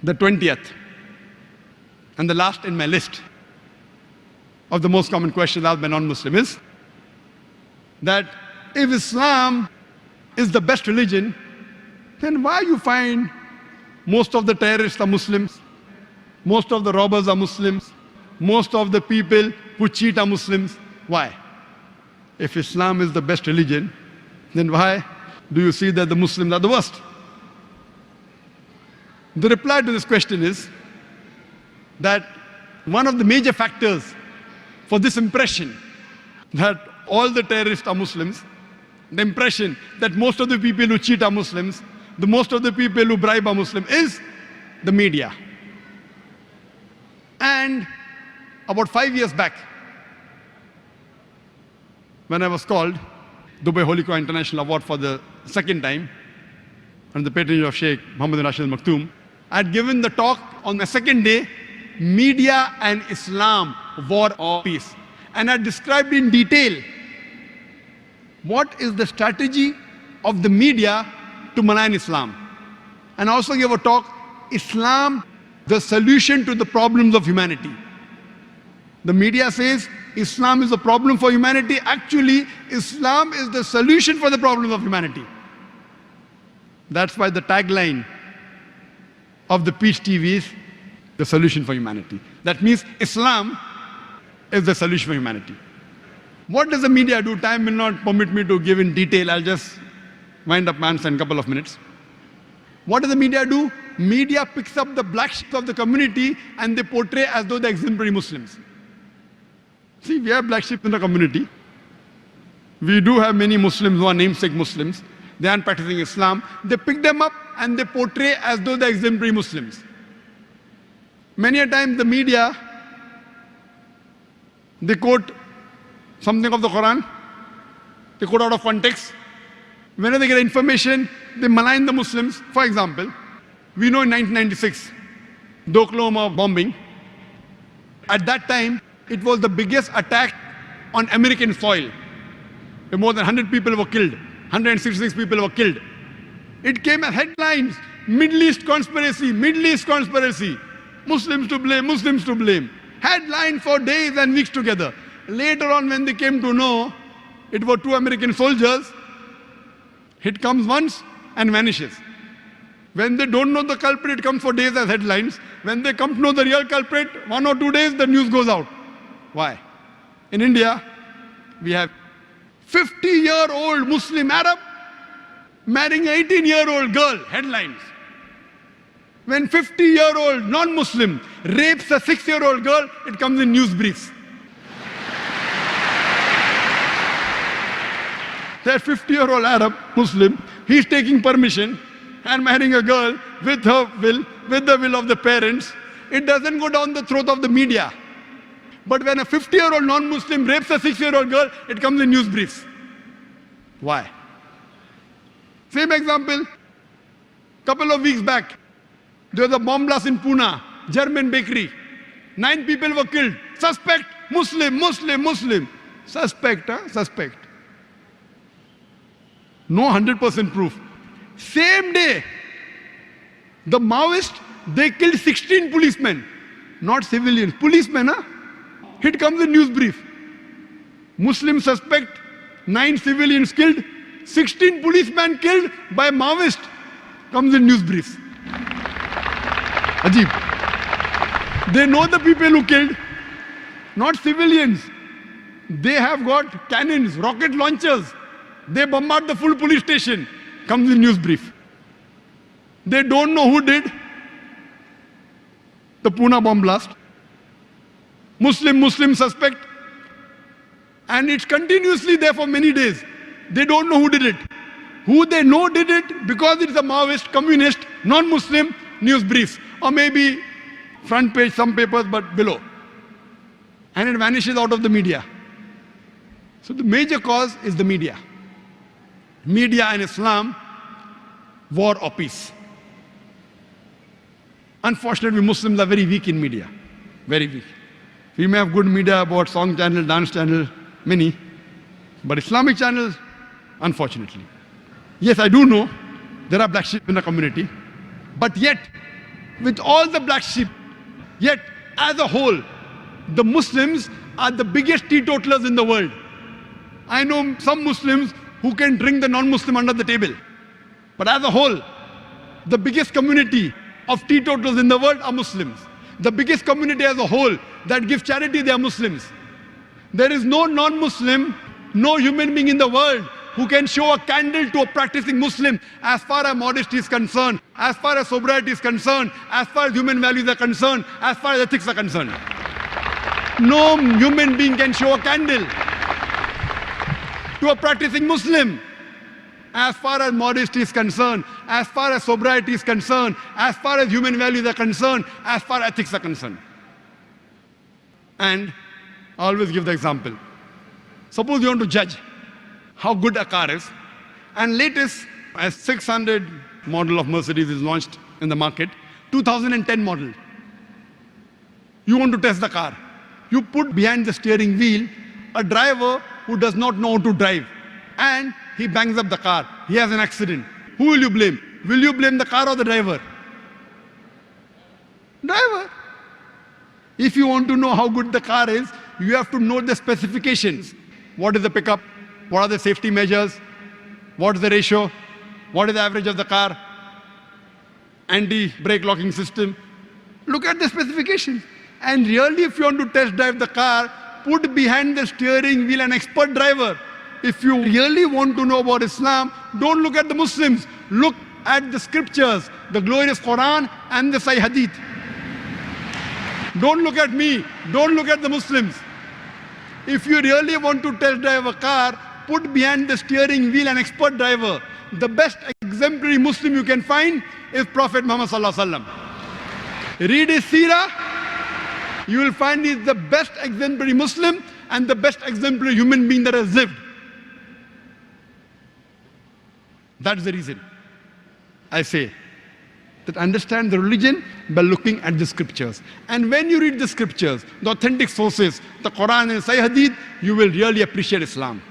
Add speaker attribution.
Speaker 1: The 20th, and the last in my list of the most common questions asked by non-Muslim is that if Islam is the best religion, then why you find most of the terrorists are Muslims, most of the robbers are Muslims, most of the people who cheat are Muslims? Why? If Islam is the best religion, then why do you see that the Muslims are the worst? The reply to this question is that one of the major factors for this impression that all the terrorists are Muslims, the impression that most of the people who cheat are Muslims, the most of the people who bribe are Muslim, is the media. And about 5 years back, when I was called Dubai Holy Quran International Award for the second time, under the patronage of Sheikh Muhammad bin Rashid Al Maktoum, I had given the talk on my second day, Media and Islam, War or Peace. And I described in detail what is the strategy of the media to malign Islam. And I also gave a talk, Islam, the solution to the problems of humanity. The media says Islam is a problem for humanity. Actually, Islam is the solution for the problems of humanity. That's why the tagline of the Peace TV is the solution for humanity. That means Islam is the solution for humanity. What does the media do? Time will not permit me to give in detail. I'll just wind up my answer in a couple of minutes. What does the media do? Media picks up the black sheep of the community and they portray as though they're exemplary Muslims. See, we have black sheep in the community. We do have many Muslims who are namesake Muslims. They aren't practicing Islam. They pick them up and they portray as though they're exemplary Muslims. Many a time the media, they quote something of the Quran, they quote out of context. Whenever they get information, they malign the Muslims. For example, we know in 1996, the Oklahoma bombing, at that time, it was the biggest attack on American soil. More than 100 people were killed, 166 people were killed. It came as headlines, Middle East conspiracy, Middle East conspiracy. Muslims to blame, Muslims to blame. Headline for days and weeks together. Later on, when they came to know it were 2 American soldiers, it comes once and vanishes. When they don't know the culprit, it comes for days as headlines. When they come to know the real culprit, 1 or 2 days, the news goes out. Why? In India, we have 50-year-old Muslim Arab marrying an 18-year-old girl, headlines. When 50-year-old non-Muslim rapes a 6-year-old girl, it comes in news briefs. That 50-year-old Arab Muslim, he's taking permission and marrying a girl with her will, with the will of the parents. It doesn't go down the throat of the media. But when a 50-year-old non-Muslim rapes a 6-year-old girl, it comes in news briefs. Why? Same example, couple of weeks back, there was a bomb blast in Pune, German bakery. 9 people were killed. Suspect, Muslim, Muslim, Muslim. Suspect, huh? Suspect. No 100% proof. Same day, the Maoists, they killed 16 policemen. Not civilians, policemen, huh? It comes in news brief. Muslim suspect, 9 civilians killed, 16 policemen killed by Maoist. Comes in news briefs. Ajib. They know the people who killed, not civilians. They have got cannons, rocket launchers. They bombard the full police station. Comes in news brief. They don't know who did the Pune bomb blast. Muslim suspect. And it's continuously there for many days. They don't know who did it. Who they know did it because it's a Maoist, communist, non-Muslim, news briefs. Or maybe front page, some papers, but below. And it vanishes out of the media. So the major cause is the media. Media and Islam, war or peace. Unfortunately, Muslims are very weak in media. Very weak. We may have good media about song channel, dance channel, many. But Islamic channels, unfortunately. Yes, I do know there are black sheep in the community. But yet, with all the black sheep. Yet, as a whole, the Muslims are the biggest teetotalers in the world. I know some Muslims who can drink the non-Muslim under the table. But as a whole, the biggest community of teetotalers in the world are Muslims. The biggest community as a whole that gives charity, they are Muslims. There is no non-Muslim, no human being in the world who can show a candle to a practicing Muslim as far as modesty is concerned, as far as sobriety is concerned, as far as human values are concerned, as far as ethics are concerned. No human being can show a candle to a practicing Muslim as far as modesty is concerned, as far as sobriety is concerned, as far as human values are concerned, as far as ethics are concerned. And I always give the example. Suppose you want to judge how good a car is, and latest S600 model of Mercedes is launched in the market, 2010 model. You want to test the car. You put behind the steering wheel a driver who does not know how to drive, and he bangs up the car. He has an accident. Who will you blame? Will you blame the car or the driver? Driver. If you want to know how good the car is, you have to know the specifications. What is the pickup? What are the safety measures? What is the ratio? What is the average of the car? Anti-brake locking system. Look at the specifications. And really, if you want to test drive the car, put behind the steering wheel an expert driver. If you really want to know about Islam, don't look at the Muslims. Look at the scriptures, the glorious Quran and the Sahih Hadith. Don't look at me. Don't look at the Muslims. If you really want to test drive a car, put behind the steering wheel an expert driver. The best exemplary Muslim you can find is Prophet Muhammad Sallallahu Alaihi Wasallam. Read his seerah. You will find he's the best exemplary Muslim and the best exemplary human being that has lived. That's the reason I say that understand the religion by looking at the scriptures. And when you read the scriptures, the authentic sources, the Quran and Sahih Hadith, you will really appreciate Islam.